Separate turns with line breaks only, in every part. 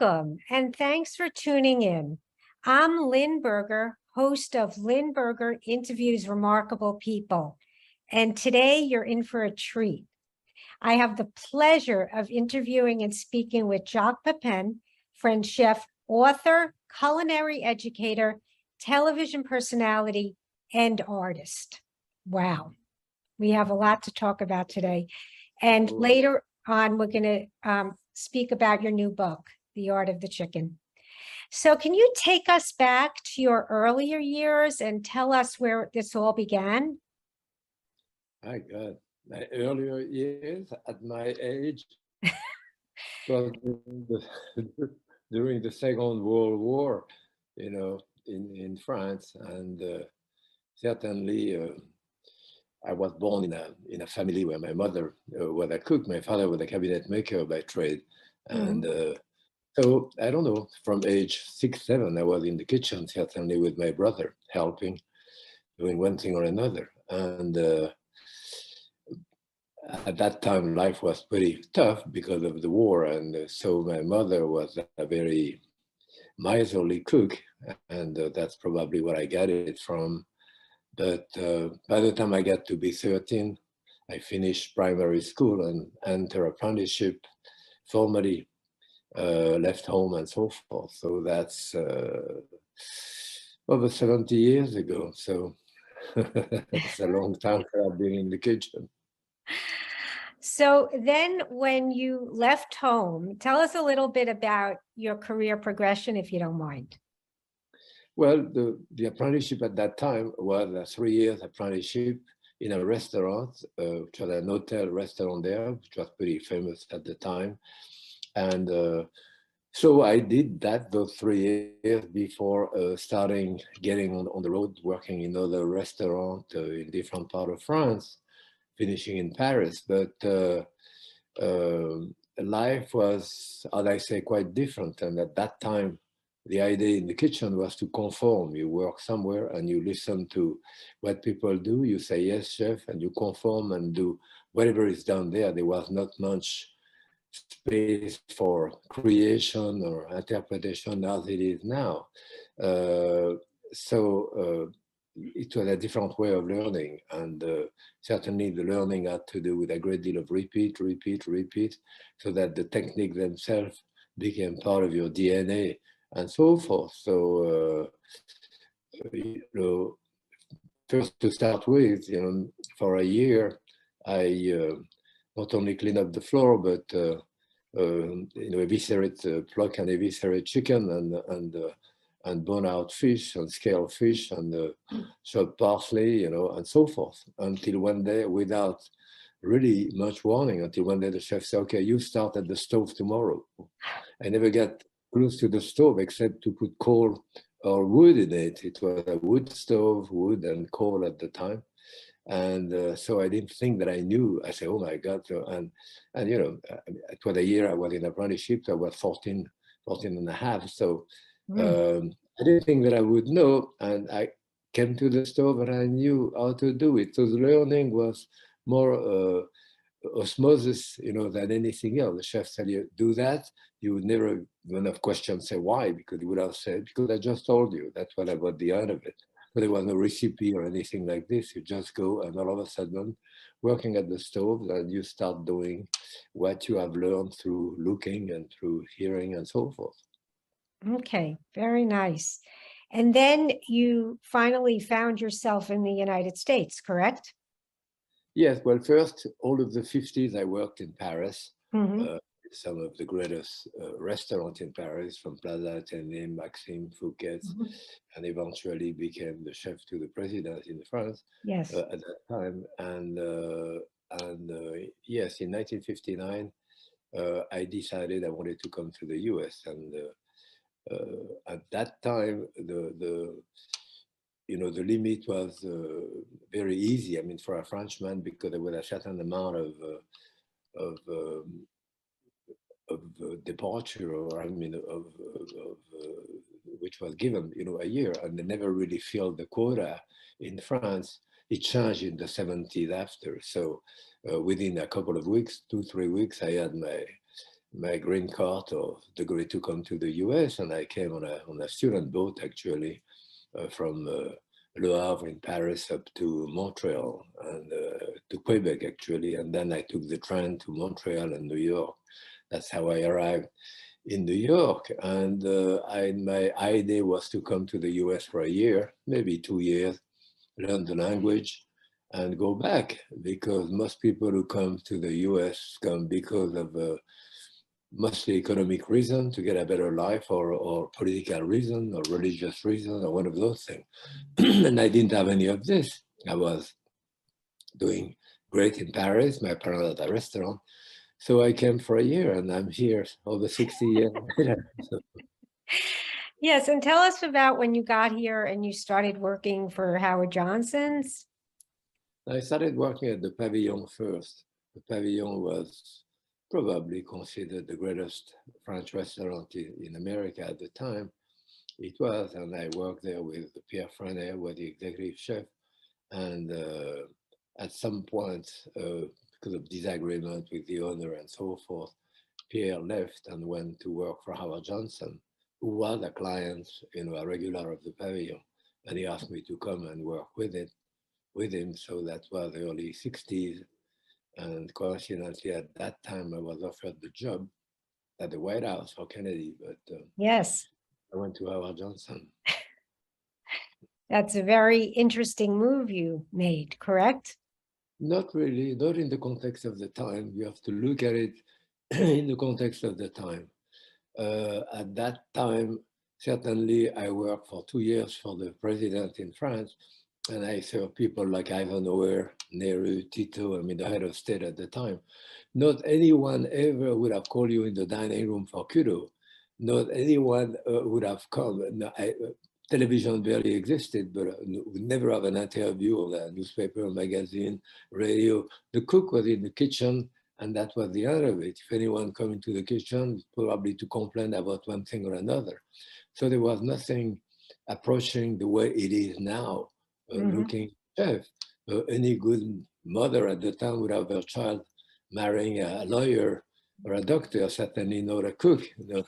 Welcome, and thanks for tuning in. I'm Lynn Berger, host of Lynn Berger Interviews Remarkable People, and today you're in for a treat. I have the pleasure of interviewing and speaking with Jacques Pepin, French chef, author, culinary educator, television personality, and artist. Wow, we have a lot to talk about today. And later on, we're going to speak about your new book, The Art of the Chicken. So can you take us back to your earlier years and tell us where this all began?
My God, my earlier years at my age was during the Second World War, in France, and certainly I was born in a family where my mother was a cook, my father was a cabinet maker by trade, and so I don't know. From age 6, 7, I was in the kitchen, certainly with my brother, helping, doing one thing or another, and. At that time, life was pretty tough because of the war, and so my mother was a very miserly cook, and that's probably where I got it from. But by the time I got to be 13, I finished primary school and entered apprenticeship, formally left home and so forth. So that's over 70 years ago. So it's a long time for being in the kitchen.
So then when you left home, tell us a little bit about your career progression, if you don't mind.
Well, the apprenticeship at that time was a 3 years apprenticeship in a restaurant, which was an hotel restaurant there, which was pretty famous at the time. And so I did that those 3 years before starting getting on the road, working in other restaurants in different parts of France, finishing in Paris. But life was, as I say, quite different. And at that time, the idea in the kitchen was to conform. You work somewhere and you listen to what people do. You say, yes, chef, and you conform and do whatever is done there. There was not much space for creation or interpretation as it is now. So it was a different way of learning. And certainly the learning had to do with a great deal of repeat, so that the technique themselves became part of your DNA and so forth. So, first to start with, for a year, I not only clean up the floor, but eviscerate, pluck and eviscerate chicken and bone out fish and scale fish and chop parsley, and so forth. Until one day, without really much warning, until one day the chef said, "Okay, you start at the stove tomorrow." I never got close to the stove except to put coal or wood in it. It was a wood stove, wood and coal at the time. And so I didn't think that I knew. I said, oh my God. So, and it was a year I was in apprenticeship. So I was 14 and a half. So I didn't think that I would know. And I came to the stove and I knew how to do it. So the learning was more osmosis, than anything else. The chef said, you do that, you would never even have questions, say why, because he would have said, because I just told you, that's what I got the end of it. But there was no recipe or anything like this. You just go and all of a sudden, working at the stove, and you start doing what you have learned through looking and through hearing and so forth.
Okay, very nice. And then you finally found yourself in the United States, correct?
Yes, well, first, all of the 50s, I worked in Paris. Some of the greatest restaurants in Paris, from Plaza Athénée, Maxime, Fouquet's, and eventually became the chef to the president in France.
Yes.
At that time. And yes, in 1959, I decided I wanted to come to the US. And at that time, the limit was very easy. I mean, for a Frenchman, because there was a certain amount of departure, or which was given, a year, and they never really filled the quota in France. It changed in the 70s after. So within a couple of weeks, 2-3 weeks, I had my green card or degree to come to the US, and I came on a student boat actually from Le Havre in Paris up to Montreal and to Quebec actually, and then I took the train to Montreal and New York. That's how I arrived in New York, and my idea was to come to the US for a year, maybe 2 years, learn the language, and go back, because most people who come to the US come because of mostly economic reason, to get a better life, or political reason, or religious reason, or one of those things. And I didn't have any of this. I was doing great in Paris. My parents had a restaurant. So I came for a year, and I'm here over 60 years later. So
Yes, and tell us about when you got here and you started working for Howard Johnson's.
I started working at the Pavilion first. The Pavilion was probably considered the greatest French restaurant in America at the time. It was, and I worked there with Pierre Frenet, was the executive chef. And at some point, because of disagreement with the owner and so forth, Pierre left and went to work for Howard Johnson, who was a client, a regular of the Pavilion. And he asked me to come and work with him. So that was the early 60s. And coincidentally, at that time, I was offered the job at the White House for Kennedy, but
Yes,
I went to Howard Johnson.
that's a very interesting move you made, correct?
Not really, not in the context of the time. You have to look at it in the context of the time. At that time, certainly I worked for 2 years for the president in France, and I served people like Eisenhower, Nehru, Tito, the head of state at the time. Not anyone ever would have called you in the dining room for kudo. Not anyone would have come. No, television barely existed, but we never have an interview or a newspaper, magazine, radio. The cook was in the kitchen, and that was the end of it. If anyone come into the kitchen, probably to complain about one thing or another. So there was nothing approaching the way it is now, looking chef. Any good mother at the time would have her child marrying a lawyer or a doctor, certainly not a cook.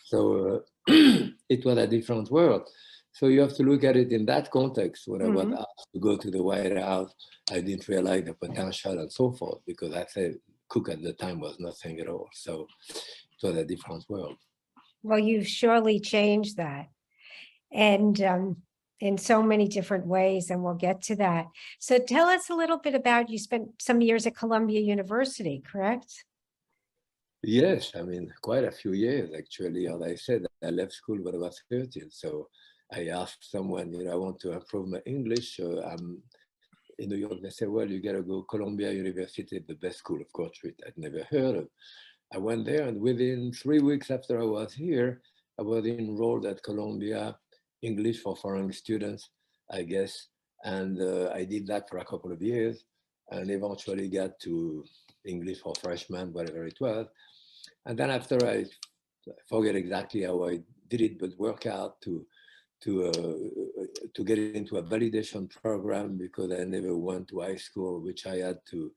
So it was a different world. So you have to look at it in that context. When I was asked to go to the White House, I didn't realize the potential and so forth, because I said cook at the time was nothing at all. So it was a different world.
Well, you've surely changed that. And in so many different ways, and we'll get to that. So tell us a little bit about, you spent some years at Columbia University, correct?
Yes, quite a few years actually. As I said, I left school when I was 13. So I asked someone, I want to improve my English. I'm in New York. They said, well, you got to go Columbia University, the best school of course, I'd never heard of. I went there, and within 3 weeks after I was here, I was enrolled at Columbia English for foreign students, I guess. And I did that for a couple of years, and eventually got to English for freshmen, whatever it was. And then after, I forget exactly how I did it, but work out to get into a validation program, because I never went to high school, which I had to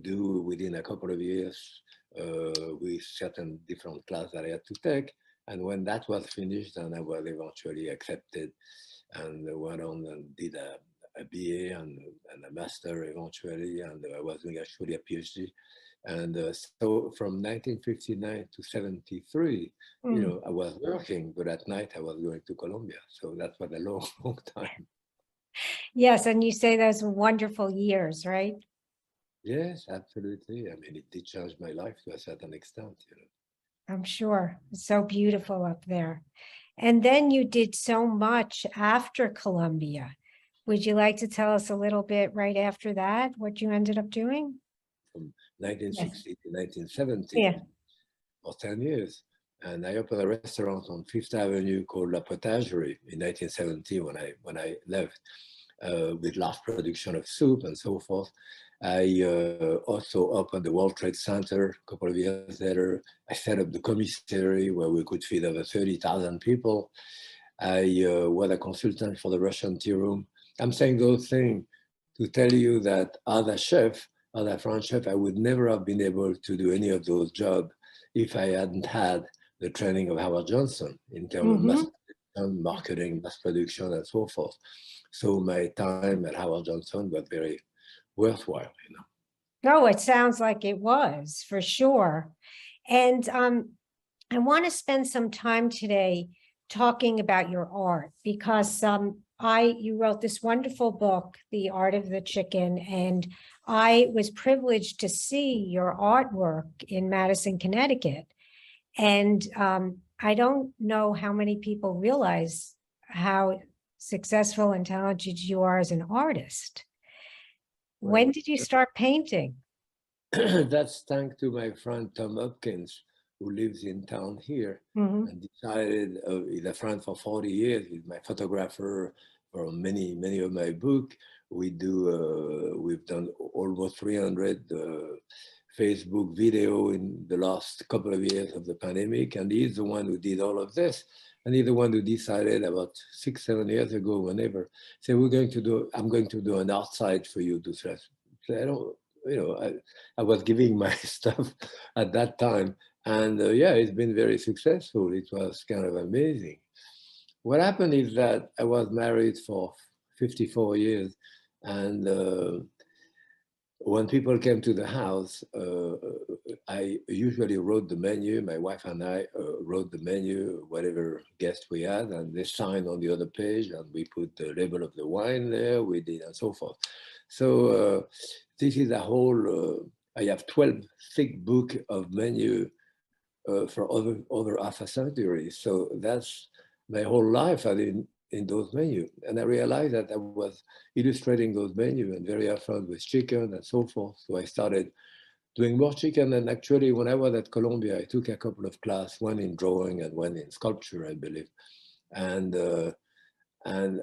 do within a couple of years with certain different classes that I had to take. And when that was finished, then I was eventually accepted and went on and did a BA and a master eventually, and I was doing actually a PhD. And so from 1959 to 73, I was working, but at night I was going to Columbia. So that was a long, long time.
Yes, and you say those were wonderful years, right?
Yes, absolutely. It did change my life to a certain extent.
I'm sure. It's so beautiful up there. And then you did so much after Columbia. Would you like to tell us a little bit right after that, what you ended up doing?
From 1960 to 1970,
Yeah.
for 10 years. And I opened a restaurant on Fifth Avenue called La Potagerie in 1970 when I left, with large production of soup and so forth. I also opened the World Trade Center a couple of years later. I set up the commissary where we could feed over 30,000 people. I was a consultant for the Russian Tea Room. I'm saying those things to tell you that as a chef, as a French chef, I would never have been able to do any of those jobs if I hadn't had the training of Howard Johnson in terms of
Mm-hmm.
mass production, marketing, mass production, and so forth. So my time at Howard Johnson was very worthwhile, you know.
Oh, it sounds like it was for sure. And I want to spend some time today talking about your art because you wrote this wonderful book, The Art of the Chicken, and I was privileged to see your artwork in Madison, Connecticut. And I don't know how many people realize how successful and talented you are as an artist. When
Well,
did you start painting?
that's thanks to my friend Tom Hopkins, who lives in town here,
Mm-hmm.
and decided, he's a friend for 40 years. He's my photographer for many of my book. We've done almost 300 Facebook video in the last couple of years of the pandemic, and he's the one who did all of this. And he's the one who decided about 6, 7 years ago, whenever, say, I'm going to do an art site for you to stress. So I don't, you know, I was giving my stuff at that time. And yeah, it's been very successful. It was kind of amazing. What happened is that I was married for 54 years. And when people came to the house, I usually wrote the menu. My wife and I wrote the menu, whatever guest we had, and they signed on the other page, and we put the label of the wine there, we did, and so forth. So this is a whole, I have 12 thick book of menu for over half a century. So that's my whole life in those menus. And I realized that I was illustrating those menus and very often with chicken and so forth. So I started doing more chicken. And actually, when I was at Columbia, I took a couple of classes, one in drawing and one in sculpture, I believe. And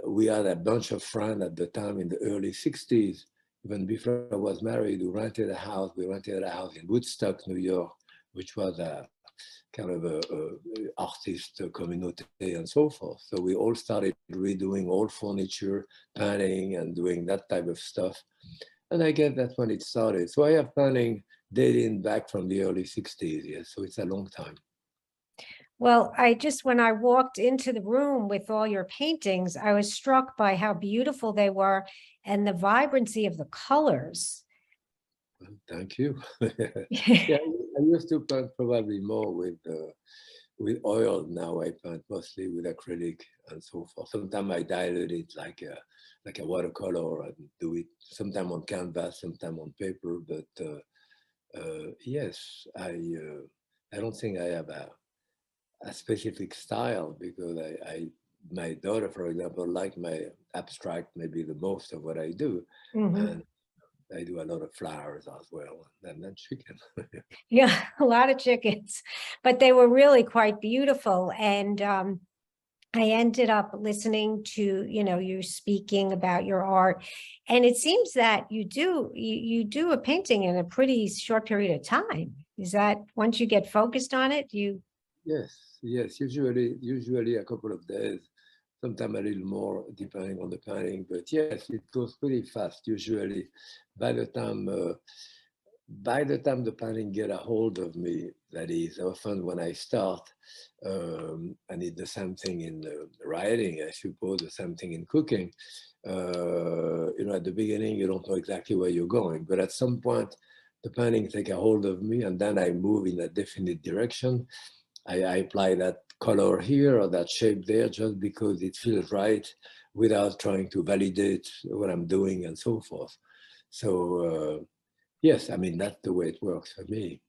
we had a bunch of friends at the time in the early 60s, even before I was married, who rented a house. We rented a house in Woodstock, New York, which was a kind of a artist community and so forth. So we all started redoing old furniture, painting, and doing that type of stuff. And I guess that's when it started. So I have painting dating back from the early 60s, yes. So it's a long time.
Well, when I walked into the room with all your paintings, I was struck by how beautiful they were and the vibrancy of the colors.
Well, thank you. Yeah, I used to paint probably more with oil. Now I paint mostly with acrylic and so forth. Sometimes I dilute it like a watercolor and do it sometimes on canvas, sometimes on paper. But yes, I don't think I have a specific style because my daughter, for example, like my abstract maybe the most of what I do,
Mhm.
and I do a lot of flowers as well, and then chicken.
Yeah, a lot of chickens, but they were really quite beautiful. And I ended up listening to, you speaking about your art. And it seems that you do a painting in a pretty short period of time. Is that once you get focused on it,
Yes. Usually a couple of days, sometimes a little more, depending on the painting. But yes, it goes pretty fast. Usually, by the time uh, by the time the painting get a hold of me, that is often when I start, and it's the same thing in writing, I suppose, the same thing in cooking. At the beginning, you don't know exactly where you're going, but at some point, the painting take a hold of me, and then I move in a definite direction. I apply that color here or that shape there just because it feels right without trying to validate what I'm doing and so forth. So, yes, I mean, that's the way it works for me.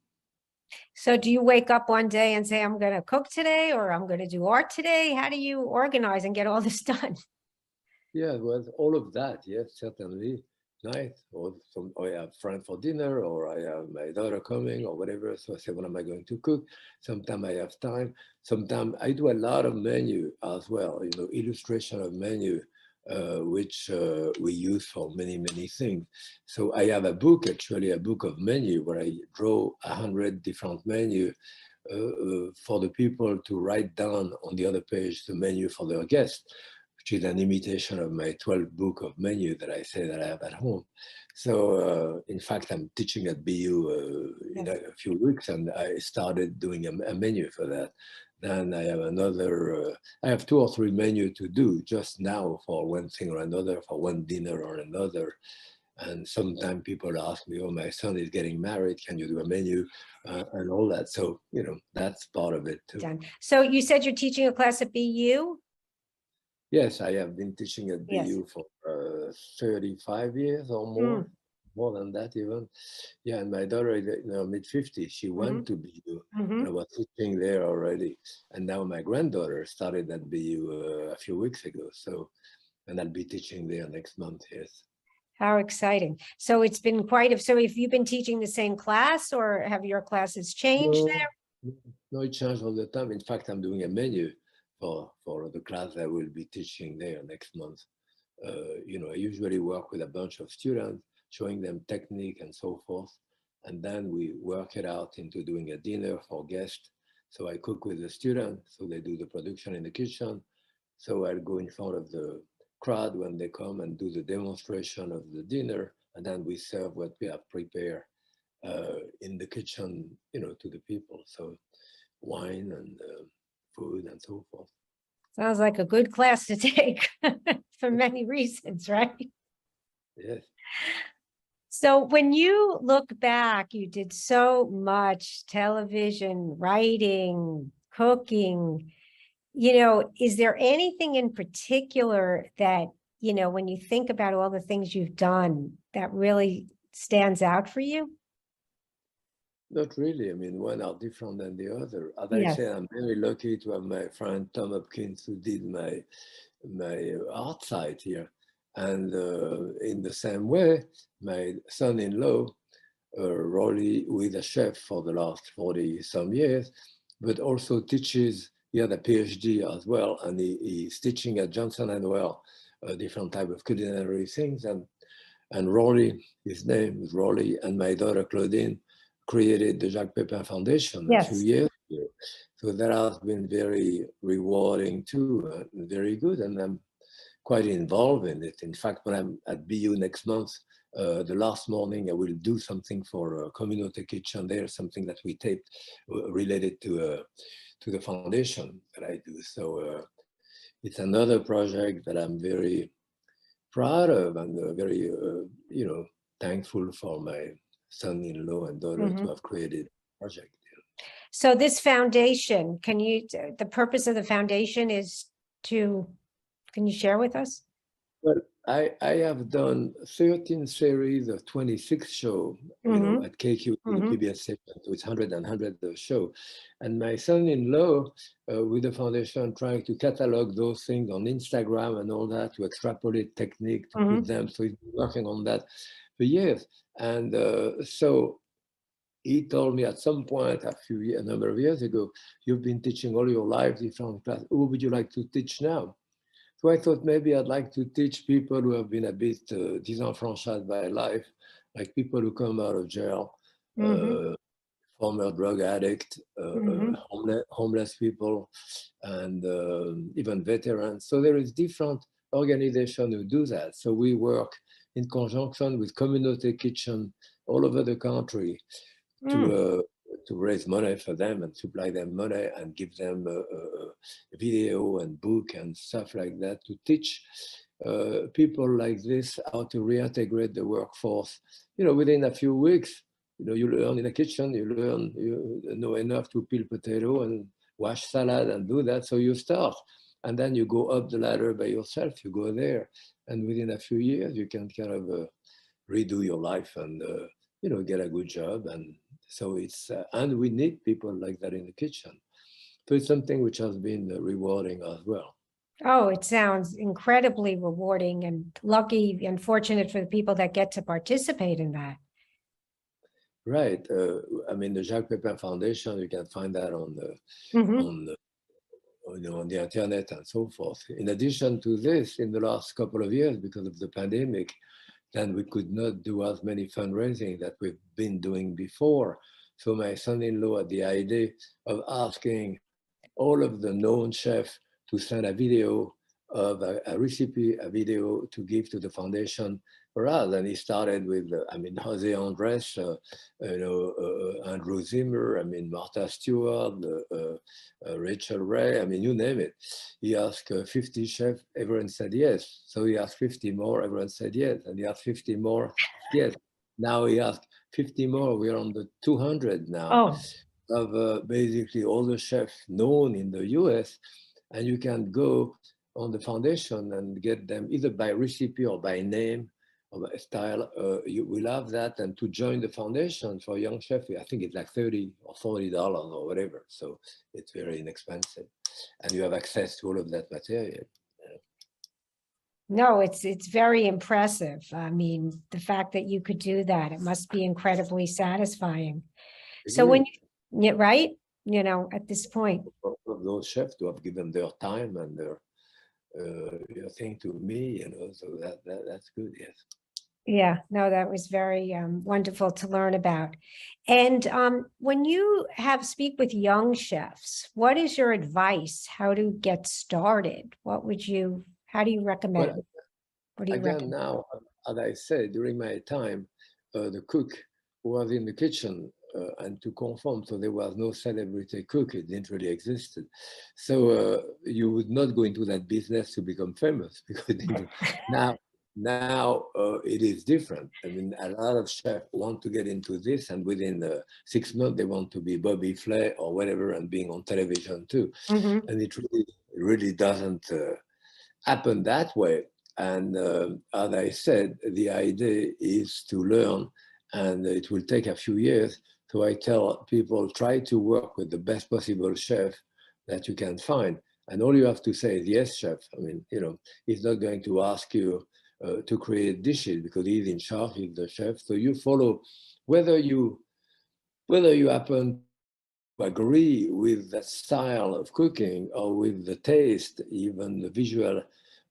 so do you wake up one day and say, I'm going to cook today or I'm going to do art today? How do you organize and get all this done?
Yeah, well, all of that, yes, certainly. Nice. Or I have friends for dinner, or I have my daughter coming, or whatever. So I say, what am I going to cook? Sometimes I have time. Sometimes I do a lot of menu as well, illustration of menu, which we use for many things. So I have a book, actually, a book of menu where I draw 100 different menu for the people to write down on the other page the menu for their guests. which is an imitation of my 12 book of menu that I say that I have at home. So in fact, I'm teaching at BU in a few weeks, and I started doing a menu for that. Then I have another, I have 2 or 3 menus to do just now for one thing or another, for one dinner or another. And sometimes people ask me, oh, my son is getting married, can you do a menu and all that? So, you know, that's part of it too.
Done. So you said you're teaching a class at BU?
Yes, I have been teaching at BU for 35 years or more than that even. Yeah, and my daughter is in her mid-50s. She went to BU, and I was teaching there already. And now my granddaughter started at BU a few weeks ago. So, and I'll be teaching there next month, yes.
How exciting. So it's been quite so have you been teaching the same class, or have your classes changed there?
No, it changes all the time. In fact, I'm doing a menu for the class I will be teaching there next month. You know, I usually work with a bunch of students, showing them technique and so forth. And then we work it out into doing a dinner for guests. So I cook with the students, so they do the production in the kitchen. So I'll go in front of the crowd when they come and do the demonstration of the dinner. And then we serve what we have prepared in the kitchen, you know, to the people. So wine and food and so forth.
Sounds like a good class to take for many reasons, right?
Yes.
So when you look back, you did so much: television, writing, cooking. You know, is there anything in particular that, you know, when you think about all the things you've done, that really stands out for you?
Not really. I mean, one are different than the other. As I said, I'm very lucky to have my friend Tom Hopkins, who did my art site here. And in the same way, my son-in-law, Rolly, who is a chef for the last 40 some years, but also teaches, he had a PhD as well, and he's teaching at Johnson & Well, different type of culinary things. And Rolly, his name is Rolly, and my daughter Claudine created the Jacques Pepin Foundation a few years ago. So that has been very rewarding too, very good, and I'm quite involved in it. In fact, when I'm at BU next month, the last morning I will do something for Community Kitchen there, something that we taped related to the foundation that I do. So it's another project that I'm very proud of and very, you know, thankful for my son-in-law and daughter to have created a project.
So this foundation, the purpose of the foundation is to, can you share with us?
Well, I have done 13 series of 26 shows, you know, at KQ, the PBS station, so it's 100 show. And my son-in-law, with the foundation, trying to catalog those things on Instagram and all that, to extrapolate technique, to put them. So he's been working on that for years. And so he told me at some point, a number of years ago, you've been teaching all your life different classes. Who would you like to teach now? So I thought maybe I'd like to teach people who have been a bit disenfranchised by life, like people who come out of jail, former drug addict, homeless people, and even veterans. So there is different organizations who do that. So we work in conjunction with Community Kitchen all over the country to raise money for them and supply them money and give them video and book and stuff like that to teach people like this how to reintegrate the workforce. You know, within a few weeks, you know, you learn in the kitchen, you know enough to peel potato and wash salad and do that. So you start, and then you go up the ladder by yourself. You go there, and within a few years, you can kind of redo your life and you know, get a good job. And so it's and we need people like that in the kitchen. So it's something which has been rewarding as well.
Oh, it sounds incredibly rewarding and lucky and fortunate for the people that get to participate in that.
Right. I mean, the Jacques Pepin Foundation, you can find that on the, you know, on the internet and so forth. In addition to this, in the last couple of years, because of the pandemic, then we could not do as many fundraising that we've been doing before. So my son-in-law had the idea of asking all of the known chefs to send a video of a recipe, a video to give to the foundation for us. And he started with, I mean, Jose Andres, Andrew Zimmer, I mean, Martha Stewart, Rachel Ray, I mean, you name it. He asked 50 chefs, everyone said yes. So he asked 50 more, everyone said yes. And he asked 50 more, yes. Now he asked 50 more, we're on the 200 now.
Oh,
Of basically all the chefs known in the US, and you can go on the foundation and get them either by recipe or by name or by style. You will have that, and to join the foundation for young chef, I think it's like $30 or $40 or whatever. So it's very inexpensive, and you have access to all of that material.
no, it's very impressive. I mean, the fact that you could do that, it must be incredibly satisfying. So when you, yeah, right, you know, at this point.
Of those chefs to have given their time and their thing to me, you know, so that's good, yes.
Yeah, no, that was very wonderful to learn about. And when you speak with young chefs, what is your advice? How to get started? How do you recommend?
Well,
What do you
again,
recommend?
now, as I said, during my time, the cook was in the kitchen and to conform, so there was no celebrity cook. It didn't really exist. So you would not go into that business to become famous because now it is different. I mean, a lot of chefs want to get into this, and within 6 months they want to be Bobby Flay or whatever and being on television too.
Mhm.
And it really doesn't happen that way. And as I said, the idea is to learn, and it will take a few years. So I tell people, try to work with the best possible chef that you can find. And all you have to say is, yes, chef. I mean, you know, he's not going to ask you to create dishes because he's in charge, he's the chef. So you follow, whether you happen to agree with that style of cooking or with the taste, even the visual,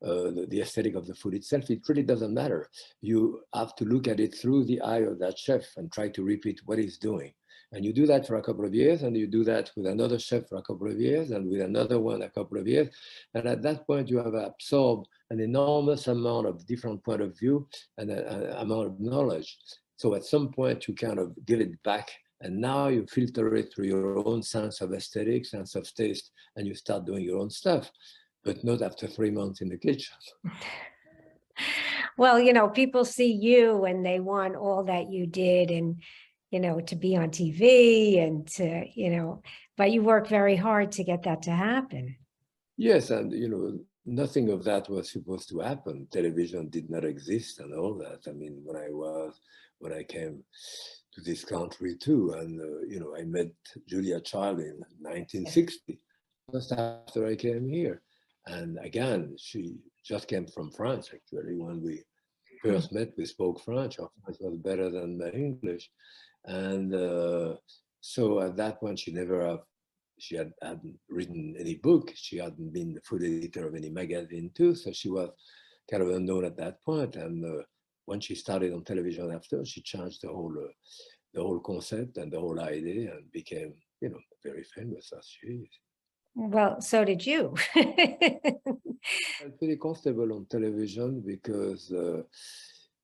the aesthetic of the food itself, it really doesn't matter. You have to look at it through the eye of that chef and try to repeat what he's doing. And you do that for a couple of years, and you do that with another chef for a couple of years, and with another one a couple of years. And at that point, you have absorbed an enormous amount of different point of view and an amount of knowledge. So at some point, you kind of give it back, and now you filter it through your own sense of aesthetic, sense of taste, and you start doing your own stuff, but not after 3 months in the kitchen.
Well, you know, people see you and they want all that you did and, you know, to be on TV and to, you know, but you work very hard to get that to happen.
Yes, and you know, nothing of that was supposed to happen. Television did not exist and all that. I mean, when I came to this country too, and you know, I met Julia Child in 1960, just after I came here. And again, she just came from France actually. When we first met, we spoke French. Her French was better than my English. And so at that point, she hadn't written any book. She hadn't been the food editor of any magazine too. So she was kind of unknown at that point. And when she started on television after, she changed the whole concept and the whole idea and became, you know, very famous as she is.
Well, so did you.
I'm pretty comfortable on television because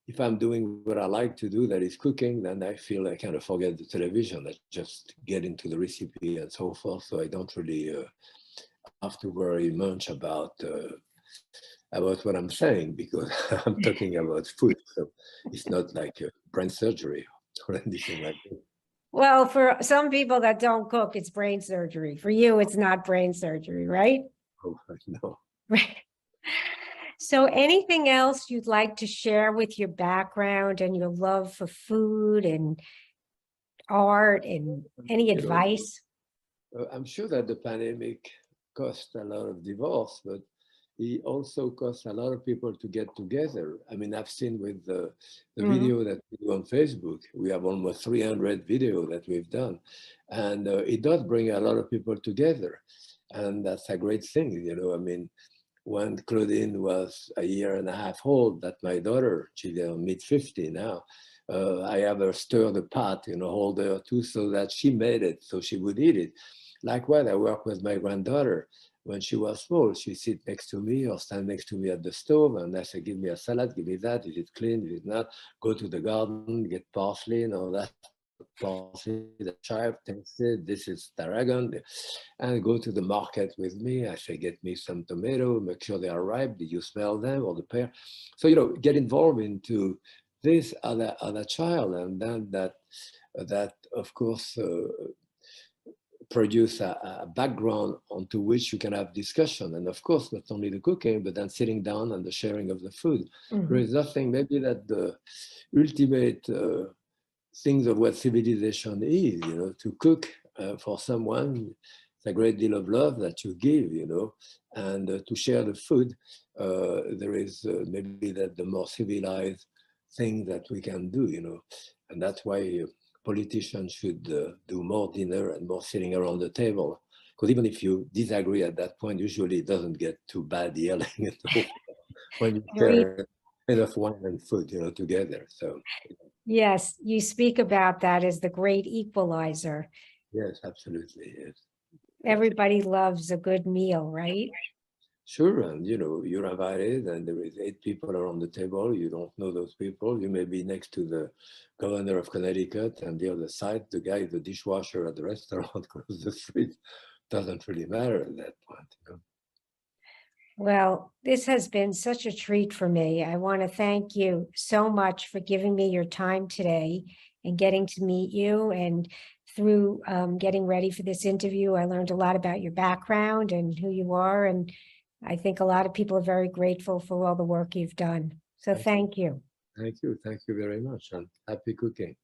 if I'm doing what I like to do, that is cooking, then I feel I kind of forget the television. I just get into the recipe and so forth. So I don't really have to worry much about what I'm saying because I'm talking about food. So it's not like brain surgery or anything like that.
Well, for some people that don't cook, it's brain surgery. For you, it's not brain surgery, right?
Oh, no.
Right. So anything else you'd like to share with your background and your love for food and art and any
You know,
advice?
I'm sure that the pandemic caused a lot of divorce, but it also caused a lot of people to get together. I mean, I've seen with the
Mhm.
video that we do on Facebook, we have almost 300 videos that we've done. And it does bring a lot of people together. And that's a great thing, you know. I mean, when Claudine was a year and a half old, that my daughter, she's mid-50 now, I have her stir the pot, you know, hold her too, so that she made it, so she would eat it. Likewise, I work with my granddaughter, when she was small, she sit next to me or stand next to me at the stove, and I say, give me a salad, give me that, is it clean, is it not? Go to the garden, get parsley and all that. Parsley, the child tastes it, this is tarragon, and go to the market with me. I say, get me some tomato, make sure they are ripe. Did you smell them, or the pear? So, get involved into this other child, and then that of course produce a background onto which you can have discussion. And of course, not only the cooking, but then sitting down and the sharing of the food. There is nothing maybe that the ultimate things of what civilization is, to cook for someone. It's a great deal of love that you give, and to share the food. There is maybe that the more civilized thing that we can do, and that's why politicians should do more dinner and more sitting around the table. Because even if you disagree at that point, usually it doesn't get too bad yelling at all when you
Very,
share enough wine and food, together. So
yes, you speak about that as the great equalizer.
yes, absolutely, yes.
Everybody loves a good meal, right?
Sure, and you're invited, and there is 8 people around the table. You don't know those people. You may be next to the governor of Connecticut, and the other side, the guy, the dishwasher at the restaurant across the street. Doesn't really matter at that point.
Well, this has been such a treat for me. I want to thank you so much for giving me your time today and getting to meet you. And through getting ready for this interview, I learned a lot about your background and who you are. And I think a lot of people are very grateful for all the work you've done. So thank you.
Thank you very much, and happy cooking.